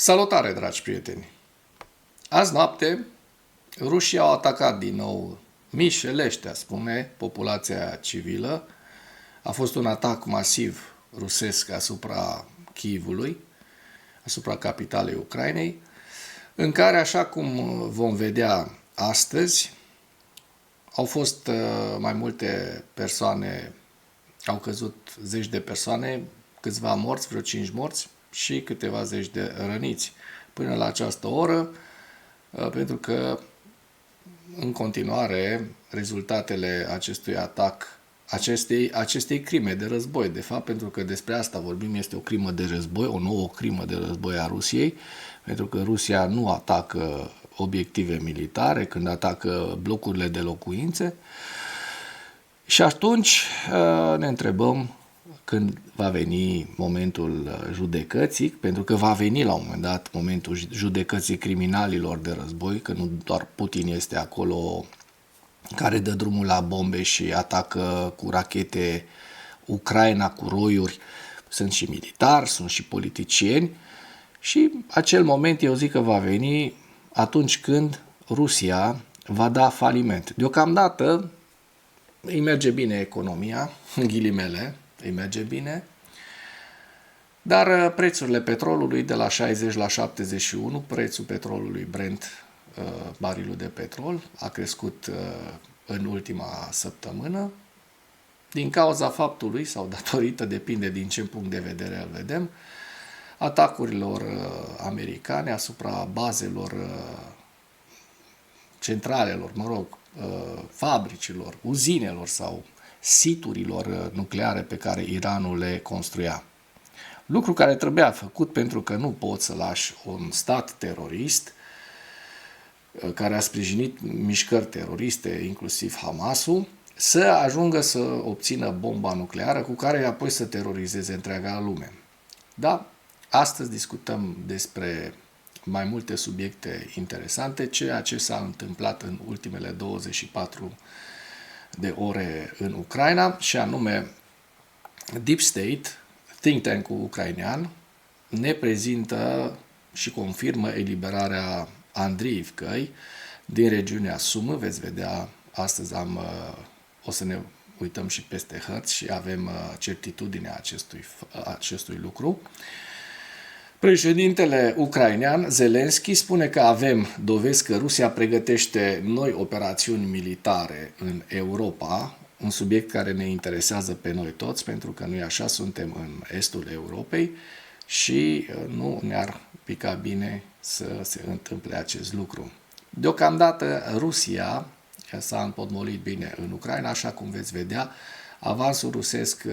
Salutare, dragi prieteni! Azi noapte, rușii au atacat din nou mișelește, spune, populația civilă. A fost un atac masiv rusesc asupra Kievului, asupra capitalei Ucrainei, în care, așa cum vom vedea astăzi, au fost mai multe persoane, au căzut zeci de persoane, câțiva morți, vreo 5 morți și câteva zeci de răniți până la această oră, pentru că în continuare rezultatele acestui atac, acestei crime de război, de fapt, pentru că despre asta vorbim, este o crimă de război, o nouă crimă de război a Rusiei, pentru că Rusia nu atacă obiective militare, când atacă blocurile de locuințe. Și atunci ne întrebăm când va veni momentul judecății, pentru că va veni la un moment dat momentul judecății criminalilor de război, că nu doar Putin este acolo care dă drumul la bombe și atacă cu rachete Ucraina cu roiuri, sunt și militari, sunt și politicieni și acel moment eu zic că va veni atunci când Rusia va da faliment. Deocamdată îi merge bine economia, în ghilimele, îi merge bine, dar prețurile petrolului de la 60 la 71, prețul petrolului Brent, barilul de petrol, a crescut în ultima săptămână, din cauza faptului, sau datorită, depinde din ce punct de vedere îl vedem, atacurilor americane asupra bazelor, centralelor, fabricilor, uzinelor sau siturilor nucleare pe care Iranul le construia. Lucru care trebuia făcut pentru că nu poți să lași un stat terorist care a sprijinit mișcări teroriste, inclusiv Hamasul, să ajungă să obțină bomba nucleară cu care apoi să terorizeze întreaga lume. Da, astăzi discutăm despre mai multe subiecte interesante, ceea ce s-a întâmplat în ultimele 24 de ore în Ucraina, și anume Deep State, think tank-ul ucrainean, ne prezintă și confirmă eliberarea Andriivkăi din regiunea Sumă. Veți vedea, astăzi o să ne uităm și peste hărți și avem certitudinea acestui lucru. Președintele ucrainean, Zelensky, spune că avem dovezi că Rusia pregătește noi operațiuni militare în Europa, un subiect care ne interesează pe noi toți, pentru că noi așa suntem în estul Europei și nu ne-ar pica bine să se întâmple acest lucru. Deocamdată Rusia s-a împotmolit bine în Ucraina, așa cum veți vedea. Avansul rusesc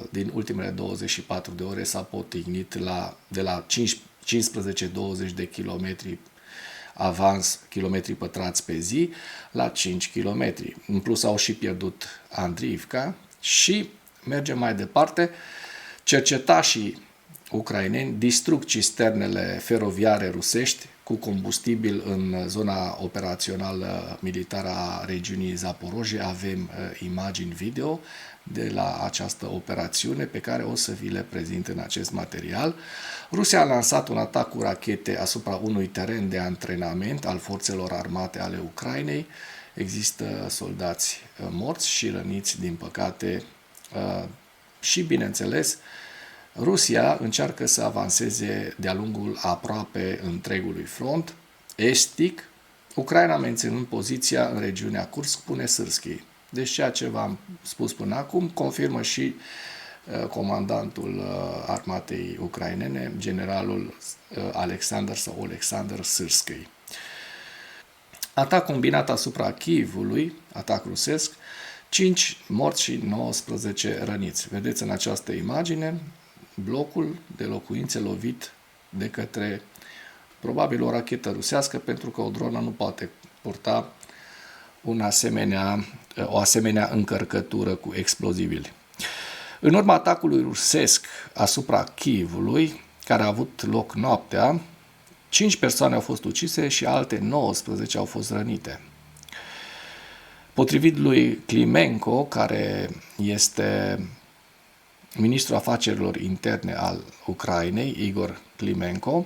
din ultimele 24 de ore s-a potignit de la 15-20 de kilometri avans, kilometri pătrați pe zi, la 5 km. În plus au și pierdut Andriivka și mergem mai departe. Cercetașii ucraineni distrug cisternele feroviare rusești cu combustibil în zona operațională militară a regiunii Zaporozhye. Avem imagini video de la această operațiune pe care o să vi le prezint în acest material. Rusia a lansat un atac cu rachete asupra unui teren de antrenament al forțelor armate ale Ucrainei. Există soldați morți și răniți, din păcate, și, bineînțeles, Rusia încearcă să avanseze de-a lungul aproape întregului front estic, Ucraina menținând poziția în regiunea Kursk, spune Sârski. Deci ceea ce v-am spus până acum confirmă și comandantul armatei ucrainene, generalul Alexander Sârski. Atac combinat asupra Kievului, atac rusesc, 5 morți și 19 răniți. Vedeți în această imagine blocul de locuințe lovit de către probabil o rachetă rusească, pentru că o dronă nu poate purta o asemenea încărcătură cu explozibili. În urma atacului rusesc asupra Kievului, care a avut loc noaptea, 5 persoane au fost ucise și alte 19 au fost rănite. Potrivit lui Klimenko, care este ministrul afacerilor interne al Ucrainei, Igor Klimenko,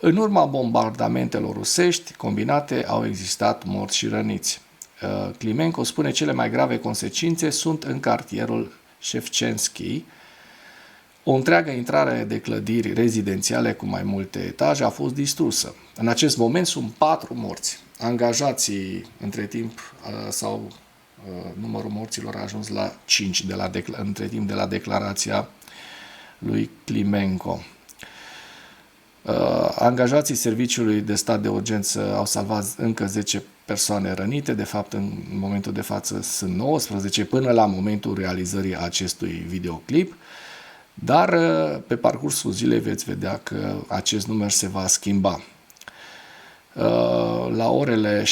În urma bombardamentelor rusești combinate au existat morți și răniți. Klimenko spune cele mai grave consecințe sunt în cartierul Shevchenski. O întreagă intrare de clădiri rezidențiale cu mai multe etaje a fost distrusă. În acest moment sunt 4 morți. Angajații între timp numărul morților a ajuns la 5 între timp de la declarația lui Klimenko. Angajații Serviciului de Stat de Urgență au salvat încă 10 persoane rănite, de fapt în momentul de față sunt 19 până la momentul realizării acestui videoclip, dar pe parcursul zilei veți vedea că acest număr se va schimba. La orele 7:27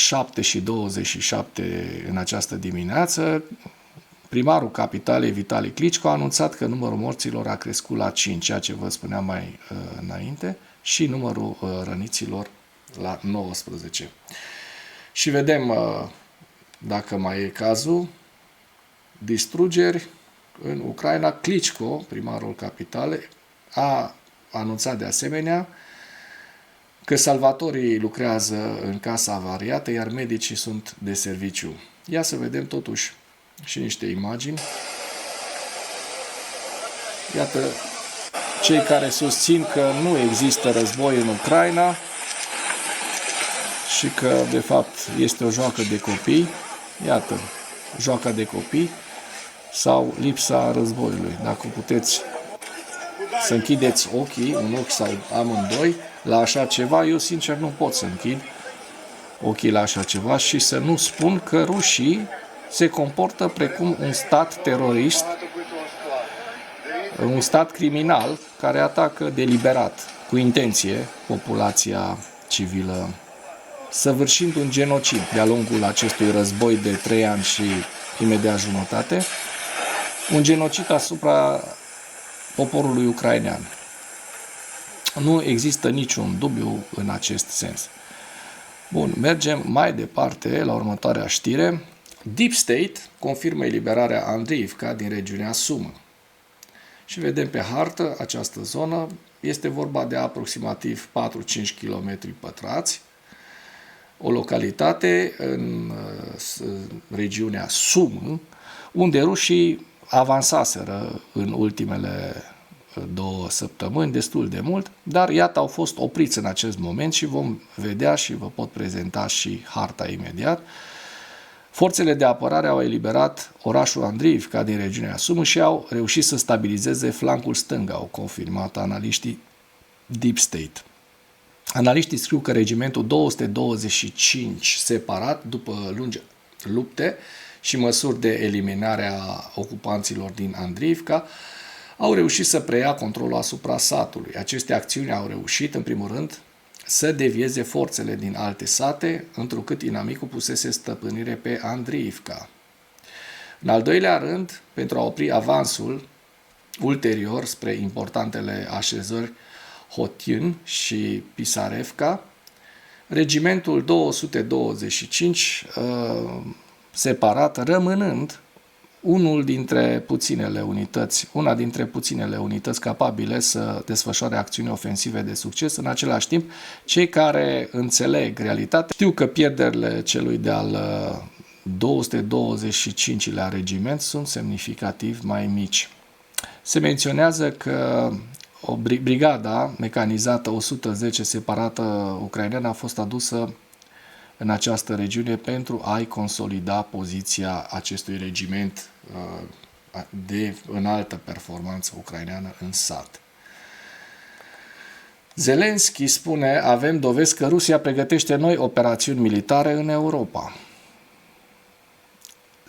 în această dimineață, primarul capitalei Vitali Klitschko a anunțat că numărul morților a crescut la 5, ceea ce vă spuneam mai înainte, și numărul răniților la 19. Și vedem, dacă mai e cazul, distrugeri în Ucraina. Klitschko, primarul capitalei, a anunțat de asemenea că salvatorii lucrează în casa avariată, iar medicii sunt de serviciu. Ia să vedem totuși și niște imagini. Iată cei care susțin că nu există război în Ucraina și că, de fapt, este o joacă de copii. Iată, joaca de copii sau lipsa războiului. Dacă puteți să închideți ochii, un ochi sau amândoi, la așa ceva, eu sincer nu pot să închid ochii la așa ceva și să nu spun că rușii se comportă precum un stat terorist, un stat criminal care atacă deliberat, cu intenție, populația civilă, săvârșind un genocid de-a lungul acestui război de 3 ani și imediat jumătate, un genocid asupra poporului ucrainean. Nu există niciun dubiu în acest sens. Bun, mergem mai departe la următoarea știre. Deep State confirmă eliberarea Andriivka din regiunea Sumă. Și vedem pe hartă această zonă. Este vorba de aproximativ 4-5 km pătrați. O localitate în regiunea Sumă, unde rușii avansaseră în ultimele 2 săptămâni, destul de mult, dar iată au fost opriți în acest moment și vom vedea și vă pot prezenta și harta imediat. Forțele de apărare au eliberat orașul Andriivka din regiunea Sumă și au reușit să stabilizeze flancul stâng, au confirmat analiștii Deep State. Analiștii scriu că regimentul 225, separat după lungi lupte și măsuri de eliminare a ocupanților din Andriivka, au reușit să preia controlul asupra satului. Aceste acțiuni au reușit, în primul rând, să devieze forțele din alte sate, întrucât inamicul pusese stăpânire pe Andriivka. În al doilea rând, pentru a opri avansul ulterior spre importantele așezări Hotyân și Pisarevka, regimentul 225 separat, rămânând una dintre puținele unități capabile să desfășoare acțiuni ofensive de succes. În același timp, cei care înțeleg realitatea știu că pierderile celui de-al 225-lea regiment sunt semnificativ mai mici. Se menționează că o brigada mecanizată 110 separată ucraineană a fost adusă în această regiune pentru a-i consolida poziția acestui regiment de înaltă performanță ucraineană în sat. Zelenski spune: avem dovezi că Rusia pregătește noi operațiuni militare în Europa.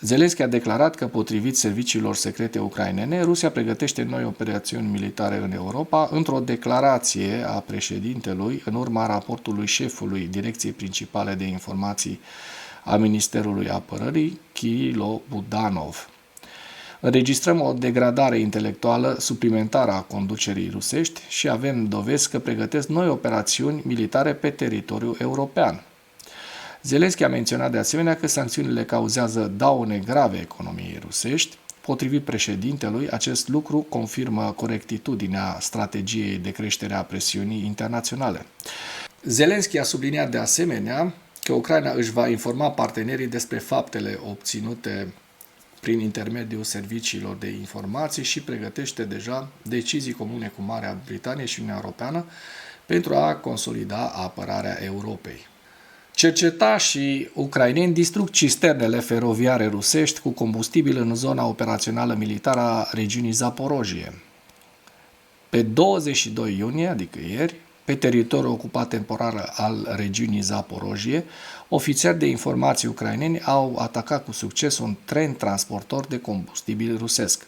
Zelenski a declarat că, potrivit serviciilor secrete ucrainene, Rusia pregătește noi operațiuni militare în Europa într-o declarație a președintelui în urma raportului șefului Direcției Principale de Informații a Ministerului Apărării, Kirilo Budanov. Înregistrăm o degradare intelectuală suplimentară a conducerii rusești și avem dovezi că pregătesc noi operațiuni militare pe teritoriul european. Zelenski a menționat de asemenea că sancțiunile cauzează daune grave economiei rusești. Potrivit președintelui, acest lucru confirmă corectitudinea strategiei de creștere a presiunii internaționale. Zelenski a subliniat de asemenea că Ucraina își va informa partenerii despre faptele obținute prin intermediul serviciilor de informații și pregătește deja decizii comune cu Marea Britanie și Uniunea Europeană pentru a consolida apărarea Europei. Cercetașii ucraineni distrug cisternele feroviare rusești cu combustibil în zona operațională militară a regiunii Zaporojie. Pe 22 iunie, adică ieri, pe teritoriul ocupat temporar al regiunii Zaporojie, ofițeri de informații ucraineni au atacat cu succes un tren transportor de combustibil rusesc.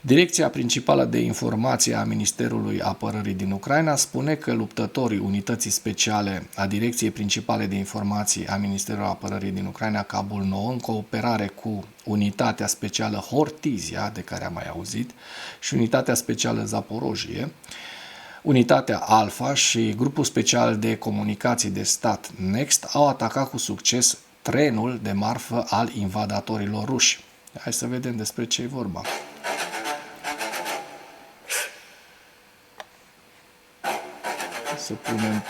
Direcția principală de informație a Ministerului Apărării din Ucraina spune că luptătorii unității speciale a Direcției Principale de Informații a Ministerului Apărării din Ucraina, Kabul 9, în cooperare cu Unitatea Specială Hortizia, de care am mai auzit, și Unitatea Specială Zaporojie, Unitatea Alpha și Grupul Special de Comunicații de Stat Next au atacat cu succes trenul de marfă al invadatorilor ruși. Hai să vedem despre ce e vorba. Să punem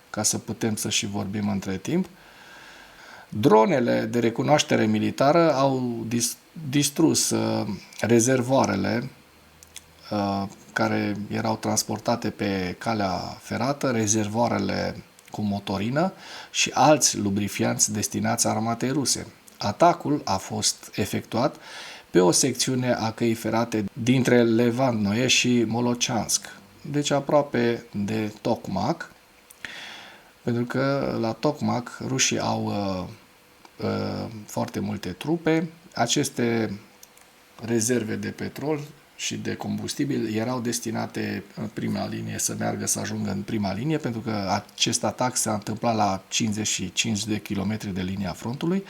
ca să putem să și vorbim între timp. Dronele de recunoaștere militară au distrus rezervoarele care erau transportate pe calea ferată, rezervoarele cu motorină și alți lubrifianți destinați armatei ruse. Atacul a fost efectuat pe o secțiune a căii ferate dintre Levantnoye și Molochansk, deci aproape de Tokmak, pentru că la Tokmak rușii au foarte multe trupe. Aceste rezerve de petrol și de combustibil erau destinate în prima linie să meargă, să ajungă în prima linie, pentru că acest atac s-a întâmplat la 55 de kilometri de linia frontului.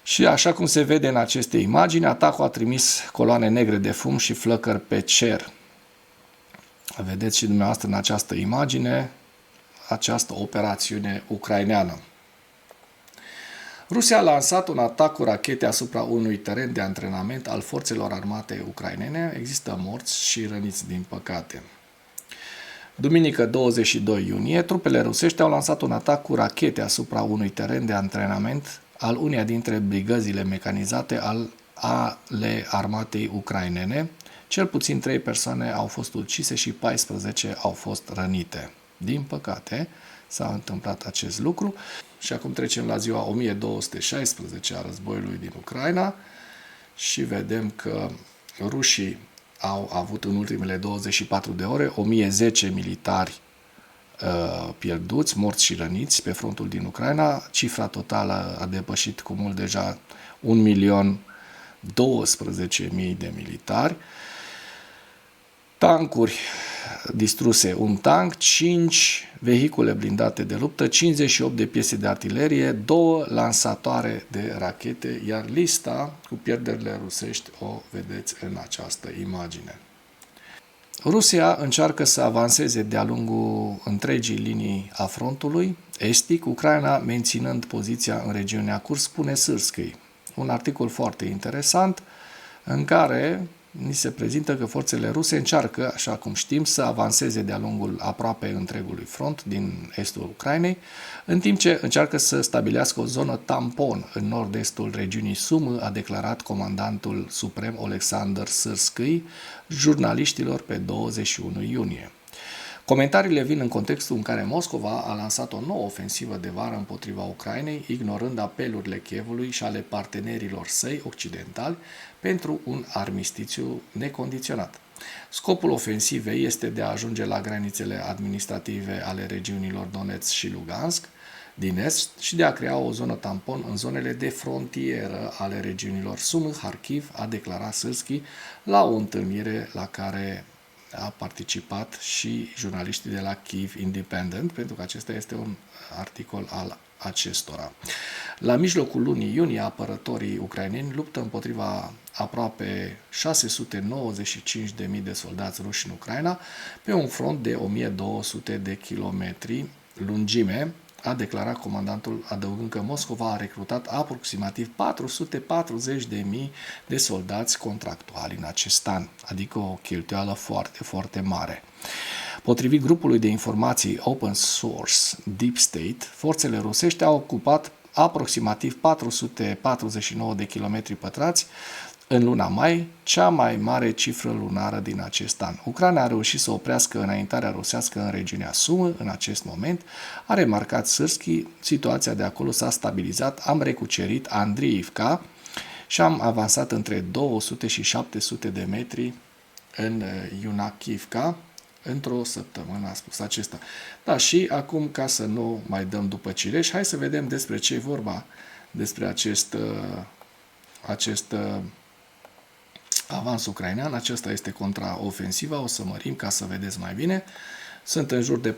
Și așa cum se vede în aceste imagini, atacul a trimis coloane negre de fum și flăcări pe cer. Vedeți și dumneavoastră în această imagine această operațiune ucraineană. Rusia a lansat un atac cu rachete asupra unui teren de antrenament al forțelor armate ucrainene. Există morți și răniți, din păcate. Duminică 22 iunie, trupele rusești au lansat un atac cu rachete asupra unui teren de antrenament al uneia dintre brigăzile mecanizate ale armatei ucrainene. Cel puțin 3 persoane au fost ucise și 14 au fost rănite. Din păcate, s-a întâmplat acest lucru. Și acum trecem la ziua 1216 a războiului din Ucraina și vedem că rușii au avut în ultimele 24 de ore 1010 militari pierduți, morți și răniți pe frontul din Ucraina. Cifra totală a depășit cu mult deja 1.012.000 de militari. Tancuri distruse, un tank, 5 vehicule blindate de luptă, 58 de piese de artilerie, 2 lansatoare de rachete, iar lista cu pierderile rusești o vedeți în această imagine. Rusia încearcă să avanseze de-a lungul întregii linii a frontului estic, Ucraina menținând poziția în regiunea Kursk, spune Sârskăi. Un articol foarte interesant în care ni se prezintă că forțele ruse încearcă, așa cum știm, să avanseze de-a lungul aproape întregului front din estul Ucrainei, în timp ce încearcă să stabilească o zonă tampon în nord-estul regiunii Sumă, a declarat comandantul suprem Oleksandr Sârskăi jurnaliștilor pe 21 iunie. Comentariile vin în contextul în care Moscova a lansat o nouă ofensivă de vară împotriva Ucrainei, ignorând apelurile Kievului și ale partenerilor săi occidentali pentru un armistițiu necondiționat. Scopul ofensivei este de a ajunge la granițele administrative ale regiunilor Donetsk și Lugansk din est și de a crea o zonă tampon în zonele de frontieră ale regiunilor Sumă, Kharkiv, a declarat Sârskăi la o întâlnire la care a participat și jurnaliștii de la Kyiv Independent, pentru că acesta este un articol al acestora. La mijlocul lunii iunie, apărătorii ucraineni luptă împotriva aproape 695.000 de soldați ruși în Ucraina pe un front de 1200 de kilometri lungime, a declarat comandantul, adăugând că Moscova a recrutat aproximativ 440.000 de soldați contractuali în acest an, adică o cheltuială foarte, foarte mare. Potrivit grupului de informații Open Source Deep State, forțele rusești au ocupat aproximativ 449 de kilometri pătrați în luna mai, cea mai mare cifră lunară din acest an. Ucraina a reușit să oprească înaintarea rusească în regiunea Sumă în acest moment, a remarcat Sârski, situația de acolo s-a stabilizat, am recucerit Andriivka și am avansat între 200 și 700 de metri în Iunakivka într-o săptămână, a spus acesta. Da, și acum, ca să nu mai dăm după cireș, hai să vedem despre ce e vorba, despre acest avans ucrainean. Acesta este contraofensiva, o să mărim ca să vedeți mai bine. Sunt în jur de 4-5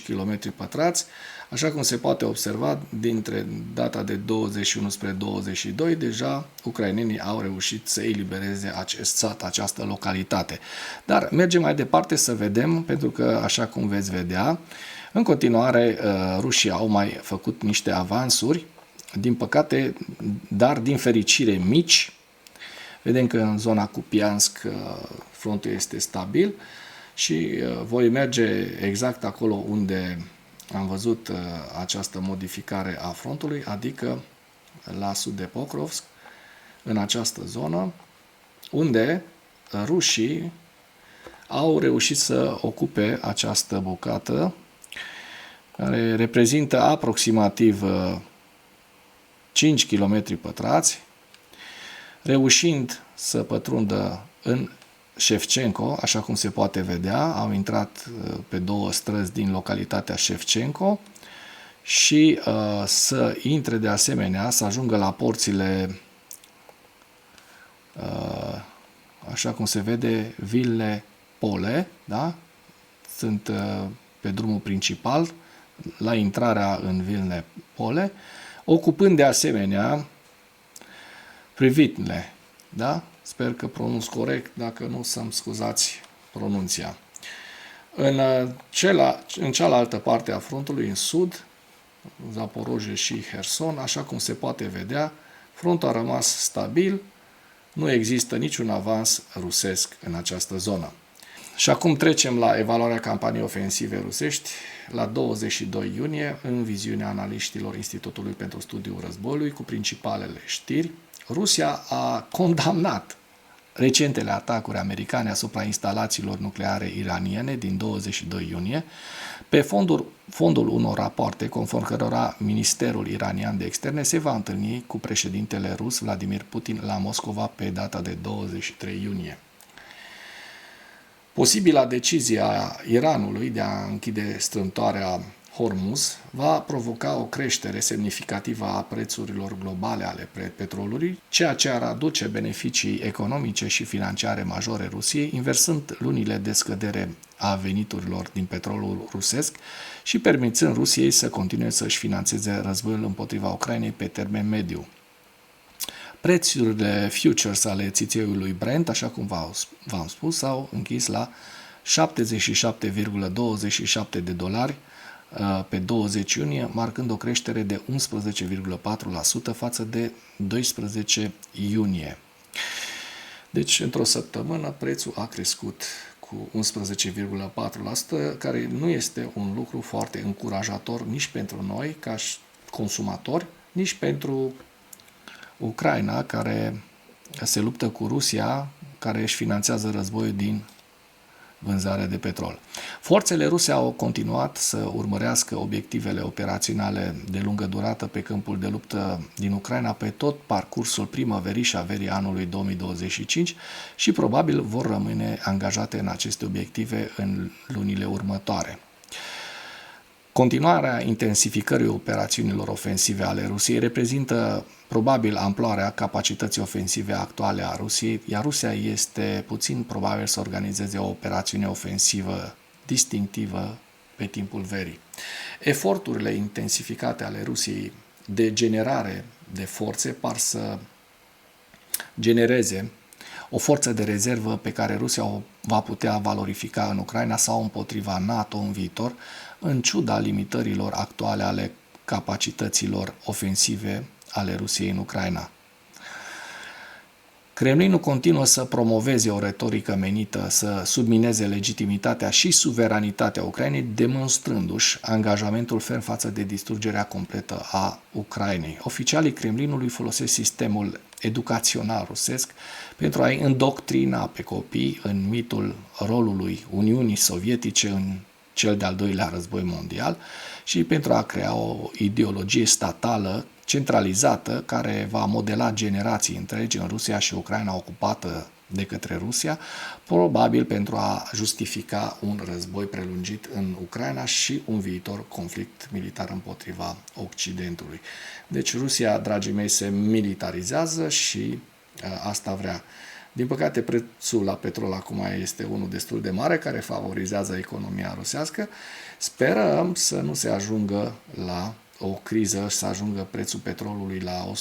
km pătrați, așa cum se poate observa dintre data de 21 spre 22, deja ucrainenii au reușit să elibereze acest sat, această localitate. Dar mergem mai departe să vedem, pentru că, așa cum veți vedea, în continuare rușii au mai făcut niște avansuri, din păcate, dar din fericire mici. Vedem că în zona Kupiansk frontul este stabil și voi merge exact acolo unde am văzut această modificare a frontului, adică la sud de Pokrovsk, în această zonă, unde rușii au reușit să ocupe această bucată, care reprezintă aproximativ 5 km pătrați, reușind să pătrundă în Shevchenko, așa cum se poate vedea, au intrat pe două străzi din localitatea Shevchenko și să intre de asemenea, să ajungă la porțile, așa cum se vede, Ville Pole, da? Sunt pe drumul principal, la intrarea în Ville Pole, ocupând de asemenea Privitne, da? Sper că pronunț corect, dacă nu să-mi scuzați pronunția. În cealaltă parte a frontului, în sud, Zaporozhye și Herson, așa cum se poate vedea, frontul a rămas stabil, nu există niciun avans rusesc în această zonă. Și acum trecem la evaluarea campaniei ofensive rusești la 22 iunie, în viziunea analiștilor Institutului pentru Studiul Războiului, cu principalele știri. Rusia a condamnat recentele atacuri americane asupra instalațiilor nucleare iraniene din 22 iunie, pe fondul unor rapoarte conform cărora Ministerul Iranian de Externe se va întâlni cu președintele rus Vladimir Putin la Moscova pe data de 23 iunie. Posibila decizie a Iranului de a închide strâmtoarea Hormuz va provoca o creștere semnificativă a prețurilor globale ale petrolului, ceea ce ar aduce beneficii economice și financiare majore Rusiei, inversând lunile de scădere a veniturilor din petrolul rusesc și permițând Rusiei să continue să-și financeze războiul împotriva Ucrainei pe termen mediu. Prețurile futures ale țițeiului Brent, așa cum v-am spus, s-au închis la $77,27 pe 20 iunie, marcând o creștere de 11,4% față de 12 iunie. Deci, într-o săptămână, prețul a crescut cu 11,4%, care nu este un lucru foarte încurajator nici pentru noi, ca consumatori, nici pentru Ucraina, care se luptă cu Rusia, care își finanțează războiul din vânzarea de petrol. Forțele ruse au continuat să urmărească obiectivele operaționale de lungă durată pe câmpul de luptă din Ucraina pe tot parcursul primăverii și a verii anului 2025 și probabil vor rămâne angajate în aceste obiective în lunile următoare. Continuarea intensificării operațiunilor ofensive ale Rusiei reprezintă probabil amploarea capacității ofensive actuale a Rusiei, iar Rusia este puțin probabil să organizeze o operațiune ofensivă distinctivă pe timpul verii. Eforturile intensificate ale Rusiei de generare de forțe par să genereze o forță de rezervă pe care Rusia o va putea valorifica în Ucraina sau împotriva NATO în viitor, în ciuda limitărilor actuale ale capacităților ofensive ale Rusiei în Ucraina. Kremlinul continuă să promoveze o retorică menită să submineze legitimitatea și suveranitatea Ucrainei, demonstrându-și angajamentul ferm față de distrugerea completă a Ucrainei. Oficialii Kremlinului folosesc sistemul educațional rusesc pentru a-i îndoctrina pe copii în mitul rolului Uniunii Sovietice în cel de-al doilea război mondial și pentru a crea o ideologie statală centralizată care va modela generații întregi în Rusia și Ucraina ocupată de către Rusia, probabil pentru a justifica un război prelungit în Ucraina și un viitor conflict militar împotriva Occidentului. Deci Rusia, dragii mei, se militarizează și asta vrea. Din păcate, prețul la petrol acum este unul destul de mare, care favorizează economia rusească. Sperăm să nu se ajungă la o criză, să ajungă prețul petrolului la $120-130,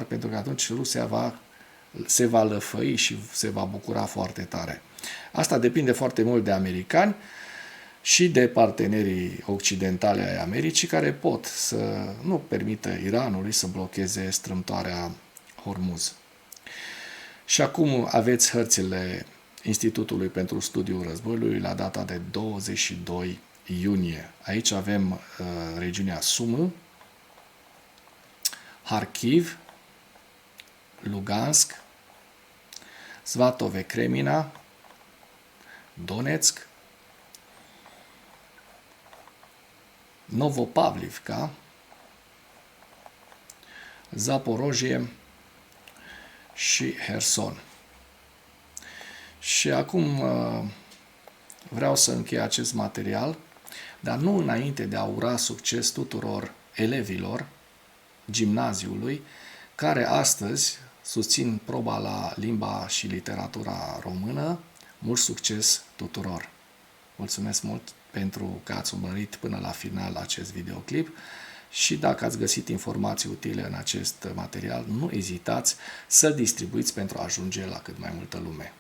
pentru că atunci Rusia se va lăfăi și se va bucura foarte tare. Asta depinde foarte mult de americani și de partenerii occidentali ai Americii, care pot să nu permită Iranului să blocheze strâmtoarea Hormuz. Și acum aveți hărțile Institutului pentru Studiul Războiului la data de 22 iunie. Aici avem regiunea Sumă, Harkiv, Lugansk, Svatove Kremina, Donetsk, Novopavlivka, Zaporojie și Herson. Și acum vreau să închei acest material, dar nu înainte de a ura succes tuturor elevilor gimnaziului care astăzi susțin proba la limba și literatura română. Mult succes tuturor! Mulțumesc mult pentru că ați urmărit până la final acest videoclip și dacă ați găsit informații utile în acest material, nu ezitați să distribuiți pentru a ajunge la cât mai multă lume.